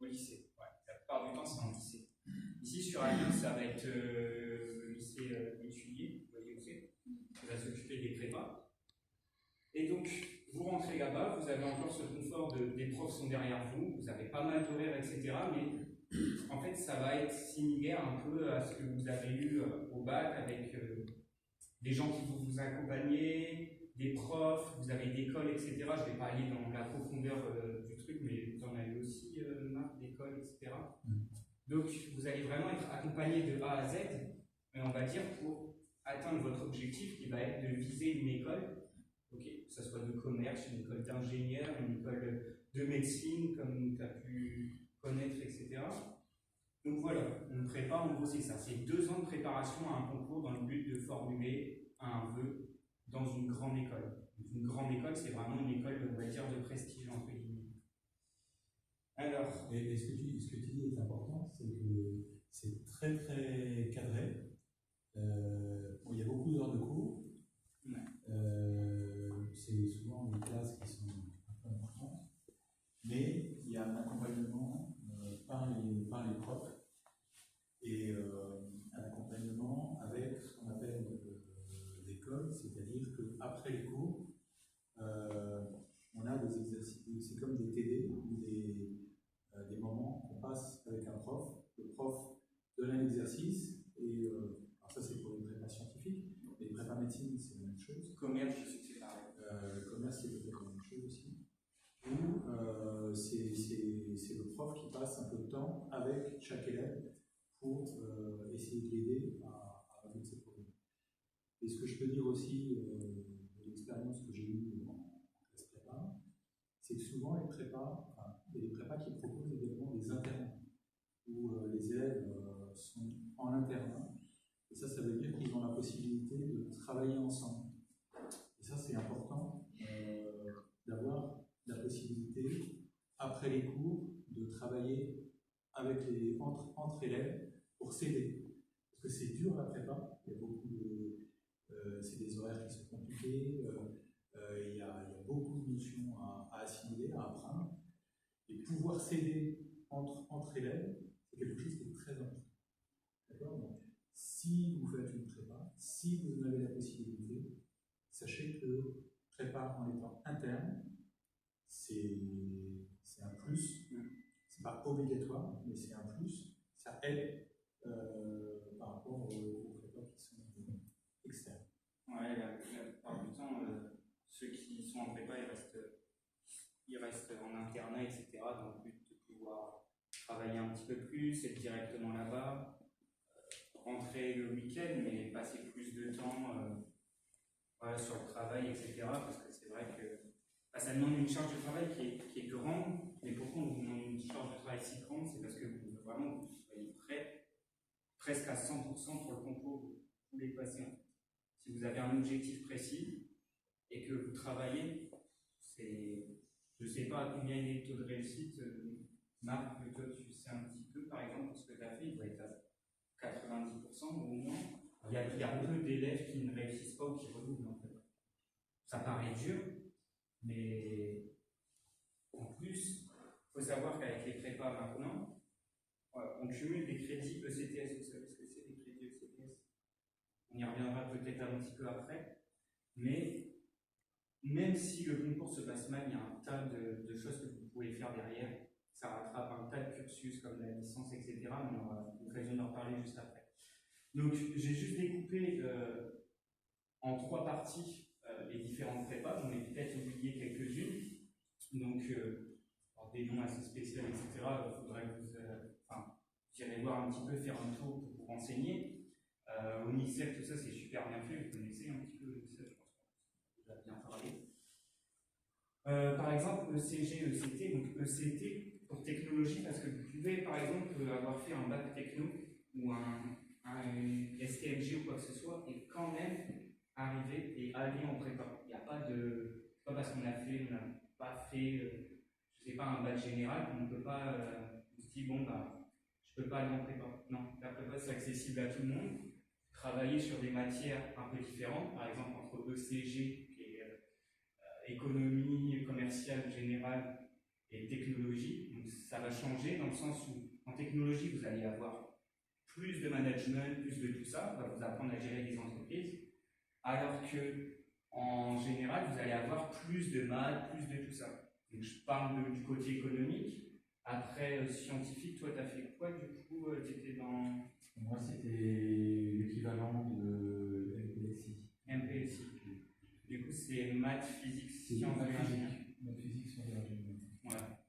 lycée. Ouais. La plupart du temps, c'est en lycée. Ici, sur Amiens, ça va être le lycée étudié, vous voyez où c'est, qui va s'occuper des prépas. Et donc, vous rentrez là-bas, vous avez encore ce confort des profs sont derrière vous, vous avez pas mal d'horaires, etc. Mais en fait, ça va être similaire un peu à ce que vous avez eu au bac avec des gens qui vont vous accompagner, des profs, vous avez des écoles, etc. Je ne vais pas aller dans la profondeur du truc, mais vous en avez aussi, Marc, d'école, etc. Donc, vous allez vraiment être accompagné de A à Z, mais on va dire pour atteindre votre objectif qui va être de viser une école, okay, que ce soit de commerce, une école d'ingénieur, une école de médecine, comme tu as pu connaître, etc. Donc voilà, on prépare, en gros c'est ça, c'est 2 ans de préparation à un concours dans le but de formuler un vœu dans une grande école. Donc, une grande école, c'est vraiment une école, on va dire, de prestige, entre guillemets. Alors... Et ce que tu dis est important, c'est que c'est très très cadré. Bon, il y a beaucoup d'heures de cours. C'est souvent des classes qui sont un peu importantes. Mais il y a un accompagnement par les profs et un accompagnement avec ce qu'on appelle l'école, c'est-à-dire qu'après les cours, on a des exercices, c'est comme des TD ou des moments qu'on passe avec un prof. Le prof donne un exercice et alors ça c'est pour les prépas scientifiques, mais les prépas médecine c'est la même chose. Commerce, je sais que c'est pareil. Commerce c'est peut-être la même chose aussi. Où c'est le prof qui passe un peu de temps avec chaque élève pour essayer de l'aider à résoudre ses problèmes. Et ce que je peux dire aussi de l'expérience que j'ai eue en classe prépa, c'est que souvent les prépas, il y a des prépas qui proposent également des internats, où les élèves sont en internat, et ça veut dire qu'ils ont la possibilité de travailler ensemble. Et ça c'est important d'avoir la possibilité, après les cours, de travailler avec entre élèves pour s'aider. Parce que c'est dur la prépa, il y a beaucoup de... c'est des horaires qui sont compliqués, il y a beaucoup de notions à assimiler, à apprendre. Et pouvoir s'aider entre élèves, c'est quelque chose qui est très important. D'accord ? Donc, si vous faites une prépa, si vous en avez la possibilité, sachez que prépa en étant interne, c'est un plus. C'est pas obligatoire, mais c'est un plus. Ça aide par rapport aux prépas qui sont externes. Ouais, la plupart du temps, ceux qui sont en prépa, ils restent en internat, etc., dans le but de pouvoir travailler un petit peu plus, être directement là-bas, rentrer le week-end, mais passer plus de temps voilà, sur le travail, etc., parce que c'est vrai que ça demande une charge de travail qui est grande, mais pourquoi on vous demande une charge de travail si grande, c'est parce que vous vraiment vous soyez prêt, presque à 100% pour le concours, vous les passer. Si vous avez un objectif précis et que vous travaillez, je ne sais pas à combien il est le taux de réussite. Marc, toi tu sais un petit peu, par exemple, ce que tu as fait, il doit être à 90% ou au moins. Il y a peu d'élèves qui ne réussissent pas ou qui redoublent en fait. Ça paraît dur, mais en plus, il faut savoir qu'avec les prépas maintenant, on cumule des crédits ECTS. Vous savez ce que c'est les crédits ECTS? On y reviendra peut-être un petit peu après. Mais même si le concours se passe mal, il y a un tas de choses que vous pouvez faire derrière. Ça rattrape un tas de cursus comme la licence, etc. Mais on aura l'occasion d'en reparler juste après. Donc, j'ai juste découpé en 3 parties les différentes prépas. J'en ai peut-être oublié quelques-unes. Donc, des noms assez spéciaux, etc. Il faudrait que vous irez voir un petit peu, faire un tour pour vous renseigner. Au NICEF, tout ça, c'est super bien fait. Vous connaissez un petit peu le NICEF, je pense qu'on a bien parlé. Par exemple, ECG, ECT. Donc, ECT pour technologie, parce que vous pouvez, par exemple, avoir fait un bac techno ou un STLG ou quoi que ce soit, et quand même arriver et aller en prépa. Il n'y a pas de. C'est pas parce qu'on a fait, on n'a pas fait, je sais pas, un bac général qu'on ne peut pas. On se dit, bon, bah, je peux pas aller en prépa. Non, la prépa, c'est accessible à tout le monde. Travailler sur des matières un peu différentes, par exemple entre ECG, qui est économie commerciale générale, et technologie. Donc ça va changer dans le sens où en technologie, vous allez avoir plus de management, plus de tout ça, on va vous apprendre à gérer des entreprises, alors que en général, vous allez avoir plus de maths, plus de tout ça. Donc je parle du côté économique. Après, scientifique, toi, tu as fait quoi du coup? Tu étais dans... Moi, c'était l'équivalent de MPSI. MPSI. Du coup, c'est maths, physique, sciences de l'ingénierie. Maths, physique, sciences de l'ingénierie. Voilà.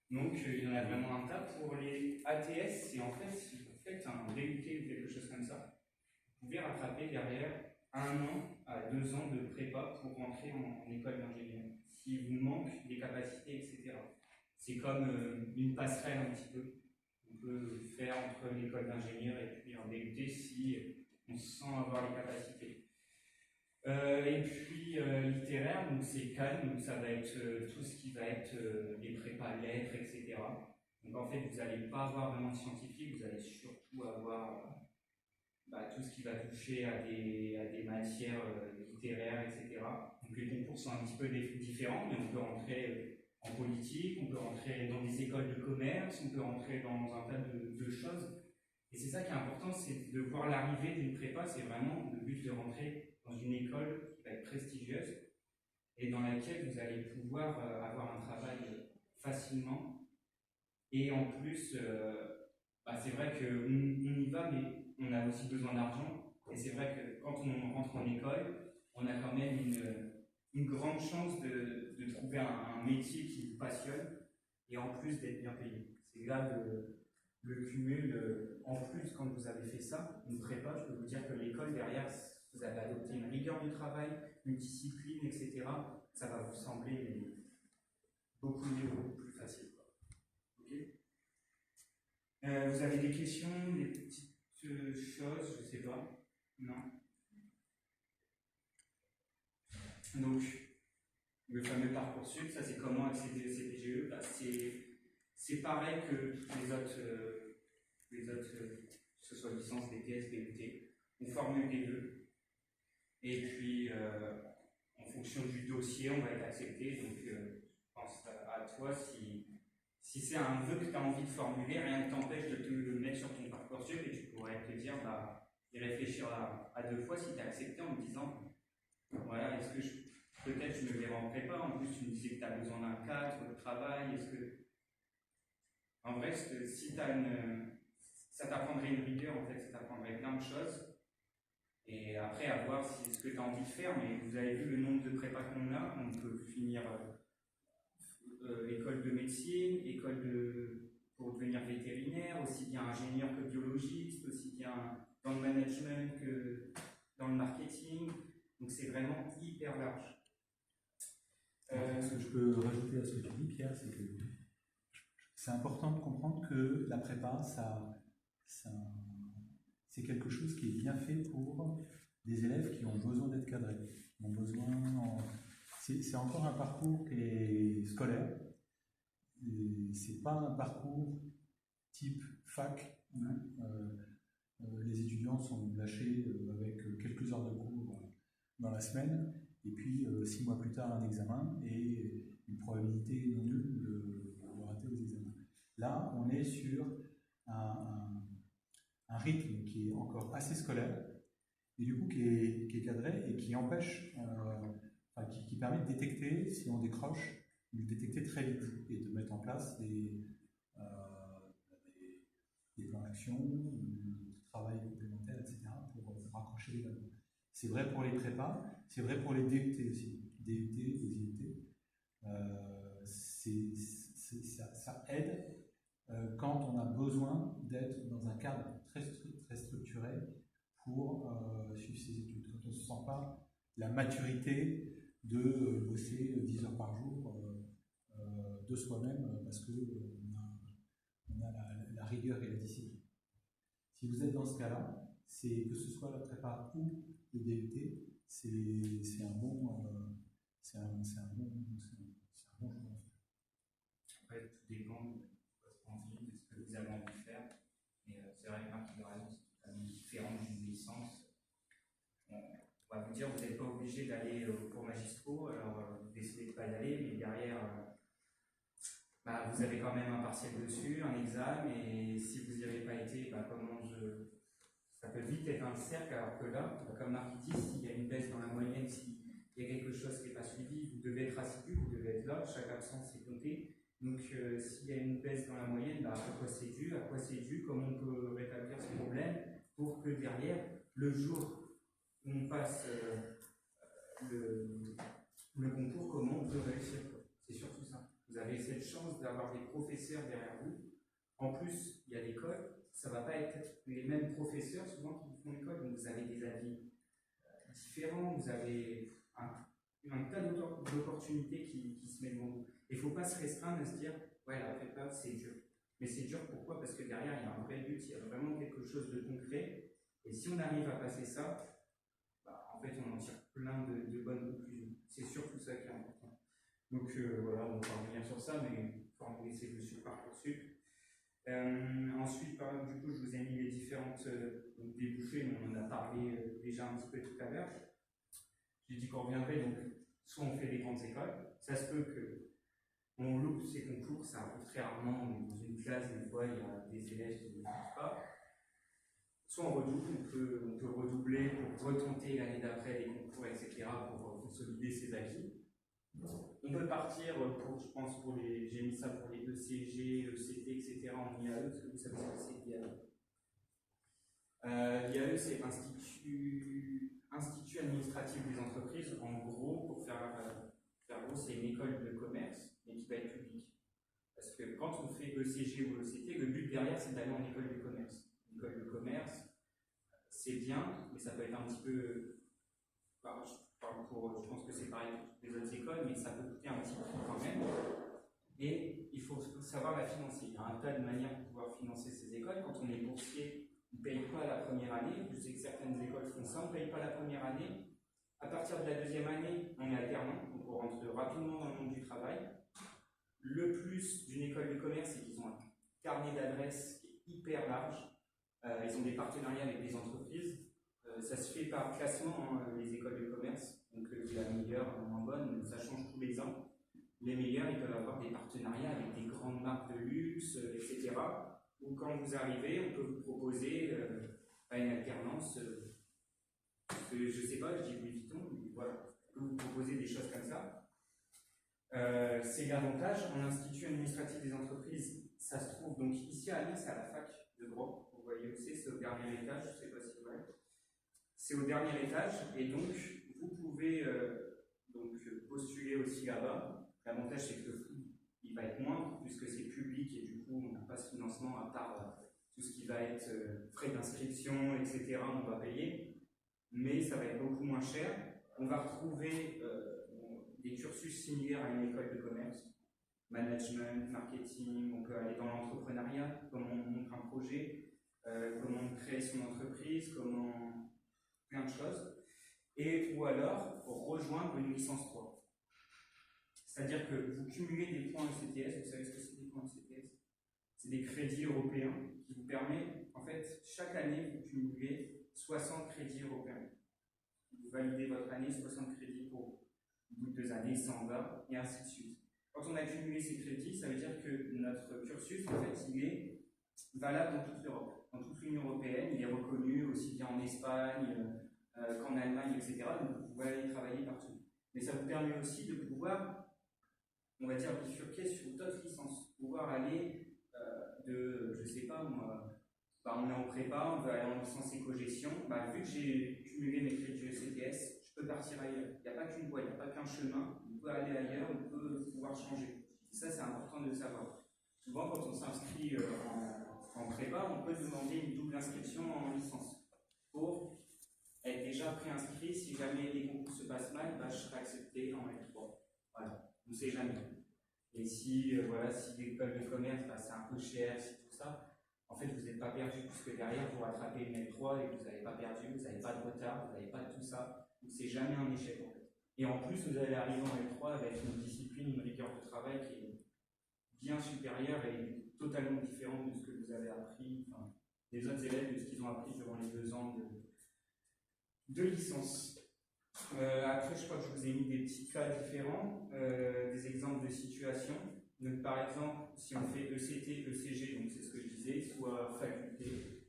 Donc, il y en a vraiment un tas. Pour les ATS, c'est en fait, si vous faites un DUT ou quelque chose comme ça, vous pouvez rattraper derrière 1 an à 2 ans de prépa pour rentrer en école d'ingénieur. S'il vous manque des capacités, etc. C'est comme une passerelle un petit peu. On peut faire entre l'école d'ingénieur et puis un DUT si on sent avoir les capacités. Et puis littéraire, donc c'est calme, donc ça va être tout ce qui va être les prépas lettres, etc. Donc en fait, vous n'allez pas avoir vraiment de scientifique, vous allez surtout avoir tout ce qui va toucher à des matières littéraires, etc. Donc les concours sont un petit peu différents, mais on peut rentrer en politique, on peut rentrer dans des écoles de commerce, on peut rentrer dans un tas de choses. Et c'est ça qui est important, c'est de voir l'arrivée d'une prépa, c'est vraiment le but de rentrer dans une école qui va être prestigieuse et dans laquelle vous allez pouvoir avoir un travail facilement. Et en plus, c'est vrai qu'on y va, mais on a aussi besoin d'argent. Et c'est vrai que quand on rentre en école, on a quand même une grande chance de trouver un métier qui vous passionne et en plus d'être bien payé. C'est là le cumul. En plus, quand vous avez fait ça, une prépa, je peux vous dire que l'école derrière, vous avez adopté une rigueur du travail, une discipline, etc. Ça va vous sembler beaucoup mieux, beaucoup plus facile. Okay. Vous avez des questions, des petites choses, je ne sais pas. Non. Donc, le fameux Parcoursup, ça c'est comment accéder au CPGE. C'est pareil que les autres, que ce soit licence, BTS, BUT. On formule des vœux. Et puis, en fonction du dossier, on va être accepté. Donc, je pense à toi, si c'est un vœu que tu as envie de formuler, rien ne t'empêche de te le mettre sur ton Parcoursup et tu pourrais te dire, y réfléchir à 2 fois si tu es accepté en me disant, voilà, est-ce que peut-être je me verrai en prépa, en plus tu me disais que tu as besoin d'un cadre de travail, est-ce que... En vrai, si tu as ça t'apprendrait une rigueur, en fait, ça t'apprendrait plein de choses. Et après, à voir ce que tu as envie de faire, mais vous avez vu le nombre de prépas qu'on a, on peut finir école de médecine, pour devenir vétérinaire, aussi bien ingénieur que biologiste, aussi bien dans le management que dans le marketing. Donc c'est vraiment hyper large. Ce que je peux rajouter à ce que tu dis, Pierre, c'est que c'est important de comprendre que la prépa, c'est quelque chose qui est bien fait pour des élèves qui ont besoin d'être cadrés. C'est encore un parcours qui est scolaire. C'est pas un parcours type fac où les étudiants sont lâchés avec quelques heures de cours dans la semaine et puis 6 mois plus tard un examen et une probabilité non nulle de rater aux examens. Là, on est sur un rythme qui est encore assez scolaire et du coup qui est cadré et qui empêche, qui permet de détecter si on décroche, de détecter très vite et de mettre en place des plans d'action, du travail complémentaire, etc. pour raccrocher les wagons. C'est vrai pour les prépas, c'est vrai pour les DUT aussi. DUT, les IUT. Ça aide quand on a besoin d'être dans un cadre très structuré pour suivre ses études. Quand on ne se sent pas la maturité de bosser 10 heures par jour de soi-même parce qu'on a la rigueur et la discipline. Si vous êtes dans ce cas-là, c'est que ce soit la prépa ou le DUT, c'est un bon choix. Après, tout dépend de votre envie, de ce que vous avez envie de faire. Mais c'est vrai que Marc a raison, c'est totalement différent d'une licence. On va vous dire, vous n'êtes pas obligé d'aller au cours magistraux, alors vous décidez de ne pas y aller, mais derrière, bah, vous avez quand même un partiel dessus, un examen, et si vous n'y avez pas été, bah, ça peut vite être un cercle, alors que là, comme Marc dit, s'il y a une baisse dans la moyenne, s'il y a quelque chose qui n'est pas suivi, vous devez être assidu, vous devez être là, chaque absence est comptée. Donc s'il y a une baisse dans la moyenne, bah, à quoi c'est dû, comment on peut rétablir ce problème pour que derrière, le jour où on passe le concours, comment on peut réussir. C'est surtout ça. Vous avez cette chance d'avoir des professeurs derrière vous. En plus, il y a l'école, ça ne va pas être les mêmes professeurs souvent qui font l'école, donc vous avez des avis différents, vous avez un tas d'opportunités qui se mettent devant vous. Il ne faut pas se restreindre à se dire ouais, la prépa c'est dur. Mais c'est dur pourquoi? Parce que derrière il y a un vrai but, il y a vraiment quelque chose de concret. Et si on arrive à passer ça, bah, en fait on en tire plein de bonnes conclusions. C'est surtout ça qui est important. Donc voilà, on va revenir sur ça, mais il faut en laisser dessus Parcoursup. Ensuite, du coup, je vous ai mis les différentes débouchés, mais on en a parlé déjà un petit peu tout à l'heure. J'ai dit qu'on reviendrait, donc soit on fait des grandes écoles, ça se peut qu'on loupe ces concours, ça arrive très rarement, mais dans une classe, des fois, il y a des élèves qui ne le font pas. Soit on redouble, on peut redoubler pour retenter l'année d'après les concours, etc., pour consolider ses acquis. On peut partir je pense, j'ai mis ça pour les ECG, ECT, etc. en IAE, parce que vous savez ce que c'est l'IAE. L'IAE, c'est Institut administratif des entreprises. En gros, pour faire gros, c'est une école de commerce, mais qui va être publique. Parce que quand on fait ECG ou ECT, le but derrière, c'est d'aller en école de commerce. L'école de commerce, c'est bien, mais ça peut être un petit peu... je pense que c'est pareil pour toutes les autres écoles, mais ça peut coûter un petit peu quand même. Et il faut savoir la financer. Il y a un tas de manières de pouvoir financer ces écoles. Quand on est boursier, on ne paye pas la première année. Je sais que certaines écoles font ça, on ne paye pas la première année. À partir de la deuxième année, on est alternant, donc on rentre rapidement dans le monde du travail. Le plus d'une école de commerce, c'est qu'ils ont un carnet d'adresses qui est hyper large. Ils ont des partenariats avec des entreprises. Ça se fait par classement, les écoles de commerce. Donc la meilleure, la moins bonne, ça change tous les ans. Les meilleurs, ils peuvent avoir des partenariats avec des grandes marques de luxe, etc. Ou quand vous arrivez, on peut vous proposer une alternance. Je ne sais pas, je dis Louis Vuitton, mais voilà, on peut vous proposer des choses comme ça. C'est l'avantage. En institut administratif des entreprises, ça se trouve donc ici à Amiens, c'est à la fac de droit. Vous voyez aussi, c'est au dernier étage, je ne sais pas si vous voyez. C'est au dernier étage, et donc vous pouvez postuler aussi là-bas. L'avantage, c'est que le coût il va être moindre, puisque c'est public, et du coup, on n'a pas ce financement à part tout ce qui va être frais d'inscription, etc. On va payer, mais ça va être beaucoup moins cher. On va retrouver des cursus similaires à une école de commerce, management, marketing, on peut aller dans l'entrepreneuriat, comment on monte un projet, comment on crée son entreprise, plein de choses, ou alors rejoindre une licence 3. C'est-à-dire que vous cumulez des points ECTS, vous savez ce que c'est des points ECTS? C'est des crédits européens qui vous permettent, en fait, chaque année, vous cumulez 60 crédits européens. Vous validez votre année, 60 crédits pour au bout de 2 années, ça en va, et ainsi de suite. Quand on a cumulé ces crédits, ça veut dire que notre cursus, en fait, il est valable dans toute l'Europe. Dans toute l'Union européenne, il est reconnu aussi bien en Espagne qu'en Allemagne, etc. Donc vous pouvez aller travailler partout. Mais ça vous permet aussi de pouvoir, on va dire, bifurquer sur d'autres licences. Pouvoir aller je ne sais pas, moi, on est en prépa, on veut aller en licence éco-gestion. Vu que j'ai cumulé mes crédits ECTS, je peux partir ailleurs. Il n'y a pas qu'une voie, il n'y a pas qu'un chemin. On peut aller ailleurs, on peut pouvoir changer. Et ça, c'est important de le savoir. Souvent, quand on s'inscrit en prépa, on peut demander une double inscription en licence pour être déjà préinscrit. Si jamais les concours se passent mal, je serai accepté en L3. Voilà, on ne sait jamais. Et si l'école de commerce, c'est un peu cher, c'est tout ça, en fait, vous n'êtes pas perdu, puisque derrière, vous rattrapez une L3 et vous n'avez pas perdu, vous n'avez pas de retard, vous n'avez pas de tout ça. Donc, c'est jamais un échec, en fait. Et en plus, vous allez arriver en L3 avec une discipline, une rigueur de travail qui est bien supérieure et totalement différente de ce que vous avez appris, des autres élèves, de ce qu'ils ont appris durant les 2 ans de licence. Après, je crois que je vous ai mis des petits cas différents, des exemples de situations. Donc, par exemple, si on fait ECT, ECG, donc c'est ce que je disais, soit faculté,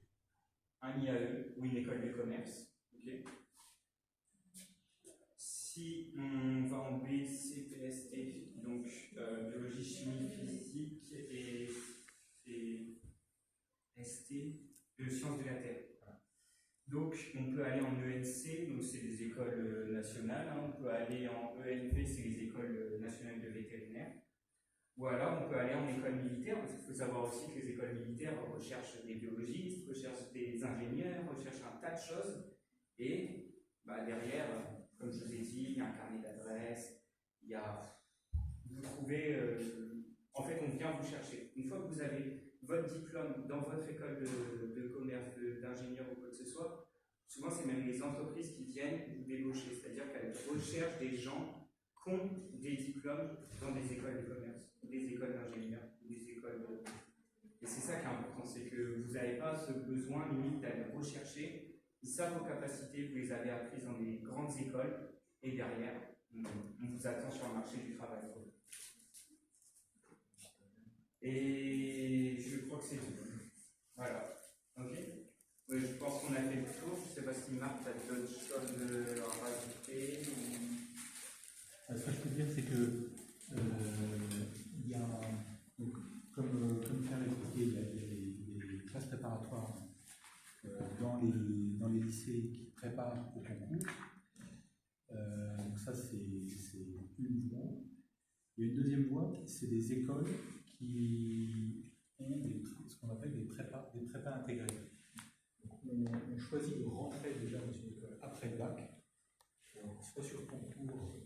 un IAE ou une école de commerce. Okay. Si on va en BCPST, donc biologie, chimie, physique et ST, sciences de la Terre. Donc, on peut aller en ENC, donc c'est des écoles nationales, hein. On peut aller en ENV, c'est les écoles nationales de vétérinaire. Ou alors, on peut aller en école militaire, parce qu'il faut savoir aussi que les écoles militaires recherchent des biologistes, recherchent des ingénieurs, recherchent un tas de choses. Et derrière, comme je vous ai dit, il y a un carnet d'adresses, il y a... Vous trouvez... en fait, on vient vous chercher. Une fois que vous avez votre diplôme dans votre école de commerce, d'ingénieur ou quoi que ce soit, souvent c'est même les entreprises qui viennent vous débaucher, c'est-à-dire qu'elles recherchent des gens qui ont des diplômes dans des écoles de commerce, des écoles d'ingénieur, des écoles de... Et c'est ça qui est important, c'est que vous n'avez pas ce besoin limite d'aller rechercher. Ils savent vos capacités, vous les avez apprises dans des grandes écoles, et derrière, on vous attend sur le marché du travail. Et je crois que c'est tout. Voilà. Ok. Oui, je pense qu'on a fait le tour. Je ne sais pas si Marc a d'autres choses à rajouter. Ce que je peux dire, c'est que il y a, donc, comme Pierre l'a expliqué, il y a des classes préparatoires dans les lycées qui préparent au concours. Donc ça, c'est une voie. Il y a une deuxième voie, c'est des écoles qui ont ce qu'on appelle des prépas intégrés. Donc on choisit de rentrer déjà dans une école après le bac, soit sur concours,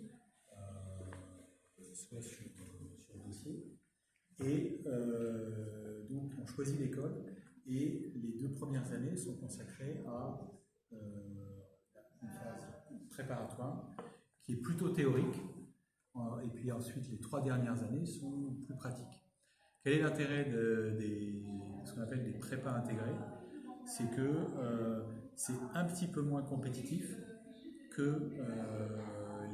soit sur dossier. Et donc on choisit l'école et les 2 premières années sont consacrées à une phase préparatoire qui est plutôt théorique. Et puis ensuite, les 3 dernières années sont plus pratiques. Quel est l'intérêt de ce qu'on appelle des prépas intégrés? C'est que c'est un petit peu moins compétitif que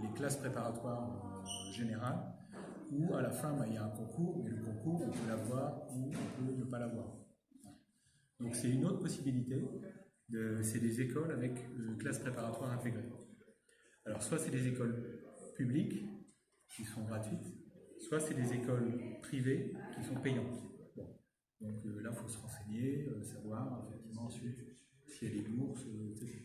les classes préparatoires générales, où à la fin, il y a un concours, mais le concours, on peut l'avoir ou on peut ne pas l'avoir. Donc c'est une autre possibilité, c'est des écoles avec classes préparatoires intégrées. Alors soit c'est des écoles publiques, qui sont gratuites, soit c'est des écoles privées qui sont payantes. Bon. Donc là, il faut se renseigner, savoir effectivement ensuite s'il y a des bourses, etc.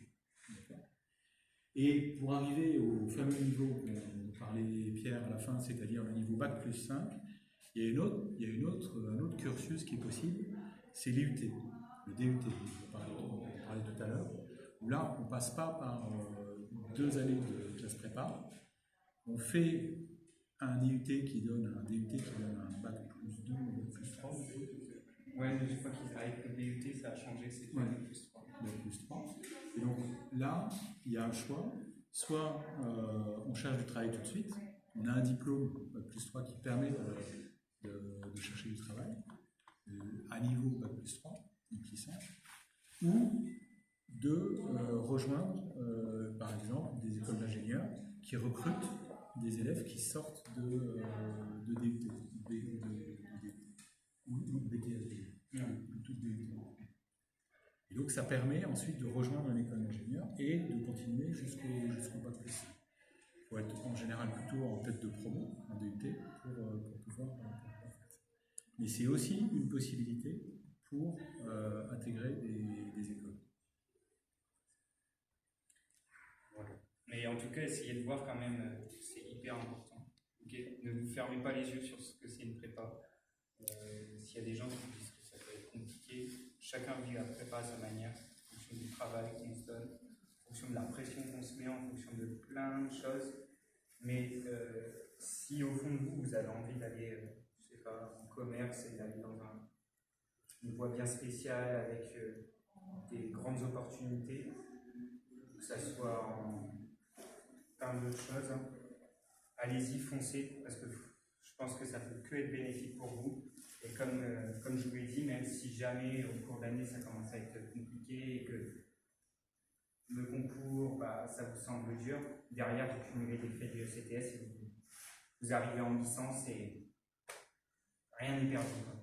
Et pour arriver au fameux niveau dont parlait Pierre à la fin, c'est-à-dire le niveau Bac plus 5, il y a un autre cursus qui est possible, c'est l'IUT, le DUT, on parlait tout à l'heure, où là, on ne passe pas par 2 années de classe prépa, on fait un DUT qui donne un bac plus 2 ou plus 3. Ouais, je crois qu'avec le DUT, ça a changé, c'est plus 3. Plus 3. Et donc là, il y a un choix. Soit on cherche du travail tout de suite, on a un diplôme plus 3 qui permet de chercher du travail, à niveau bac plus 3, une licence, ou de rejoindre, par exemple, des écoles d'ingénieurs qui recrutent des élèves qui sortent de DUT ou de BTS. Et donc ça permet ensuite de rejoindre une école d'ingénieur et de continuer jusqu'au bac plus 5. Il faut être en général plutôt en tête de promo, en DUT, pour pouvoir faire. Mais c'est aussi une possibilité pour intégrer des écoles. Voilà. Mais en tout cas, essayez de voir quand même, c'est hyper important. Okay. Ne vous fermez pas les yeux sur ce que c'est une prépa. S'il y a des gens qui disent que ça peut être compliqué, chacun vit la prépa à sa manière, en fonction du travail qu'on se donne, en fonction de la pression qu'on se met, en fonction de plein de choses. Mais si au fond de vous, vous avez envie d'aller, je sais pas, en commerce et d'aller dans une voie bien spéciale avec des grandes opportunités, que ça soit en plein d'autres choses, hein, allez-y, foncez, parce que je pense que ça peut que être bénéfique pour vous. Et comme je vous l'ai dit, même si jamais au cours d'année ça commence à être compliqué et que le concours, ça vous semble dur, derrière vous cumulez des faits du ECTS et vous arrivez en licence et rien n'est perdu, quoi.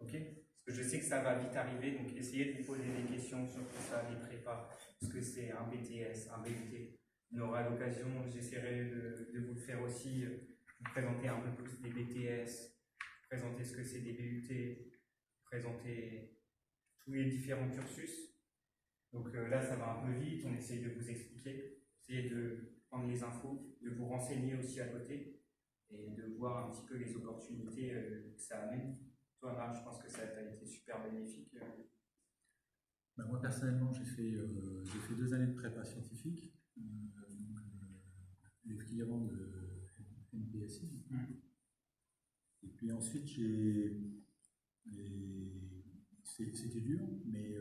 Ok? Parce que je sais que ça va vite arriver, donc essayez de vous poser des questions sur tout ça, les prépas, ce que c'est un BTS, un BUT. On aura l'occasion, j'essaierai de vous le faire aussi, vous présenter un peu plus des BTS, présenter ce que c'est des BUT, présenter tous les différents cursus. Donc là, ça va un peu vite, on essaye de vous expliquer, essayer de prendre les infos, de vous renseigner aussi à côté et de voir un petit peu les opportunités que ça amène. Toi, Marc, je pense que ça t'a été super bénéfique. Ben, moi, personnellement, j'ai fait 2 années de prépa scientifique, l'équivalent de NPSI. Et puis ensuite, c'était dur, mais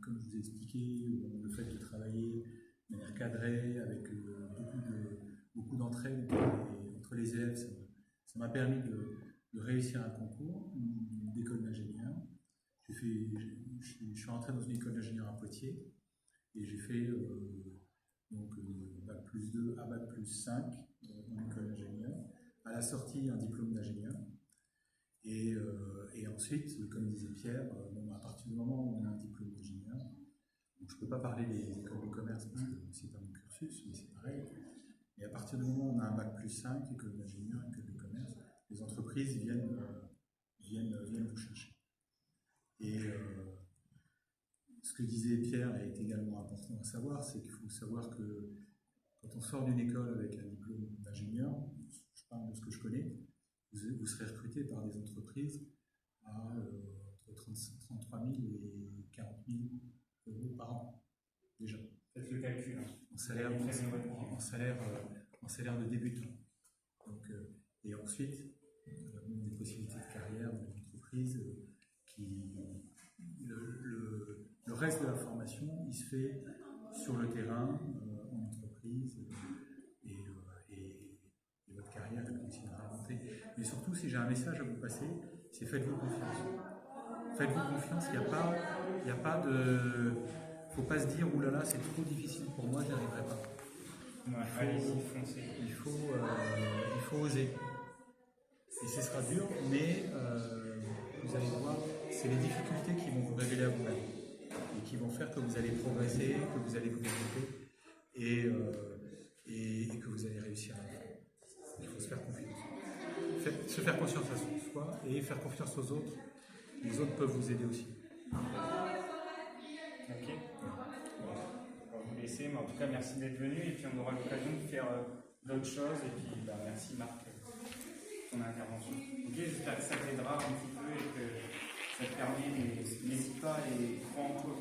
comme je vous ai expliqué, le fait de travailler de manière cadrée, avec beaucoup d'entraide entre les élèves, ça m'a permis de réussir un concours d'école d'ingénieur. Je suis rentré dans une école d'ingénieur à Poitiers et j'ai fait Bac plus 2 à Bac plus 5 en école d'ingénieur. À la sortie, un diplôme d'ingénieur. Et ensuite, comme disait Pierre, à partir du moment où on a un diplôme d'ingénieur, je ne peux pas parler des écoles de commerce parce que c'est pas mon cursus, mais c'est pareil. Et à partir du moment où on a un Bac plus 5, école d'ingénieur, école de commerce, les entreprises viennent vous chercher. Et ce que disait Pierre est également important à savoir, c'est qu'il faut savoir que quand on sort d'une école avec un diplôme d'ingénieur, je parle de ce que je connais, vous serez recruté par des entreprises à entre 33 000 et 40 000 euros par an, déjà. Faites le calcul. Hein. En salaire de débutant. Donc, et ensuite, des possibilités de carrière dans l'entreprise le reste de la formation, il se fait sur le terrain, en entreprise, et votre carrière elle continuera à monter. Mais surtout, si j'ai un message à vous passer, c'est faites-vous confiance. Faites-vous confiance, il n'y a pas de... faut pas se dire, oulala, c'est trop difficile pour moi, j'y arriverai pas. Il faut oser. Et ce sera dur, mais vous allez voir, c'est les difficultés qui vont vous révéler à vous-même et qui vont faire que vous allez progresser, que vous allez vous développer et que vous allez réussir à le faire. Il faut se faire confiance. Se faire confiance à soi et faire confiance aux autres. Les autres peuvent vous aider aussi. Ok. On va vous laisser, mais en tout cas, merci d'être venu et puis on aura l'occasion de faire d'autres choses. Et puis, merci Marc pour ton intervention. Ok, j'espère que ça t'aidera un petit peu et que ça te permet, n'hésite pas et crois en toi.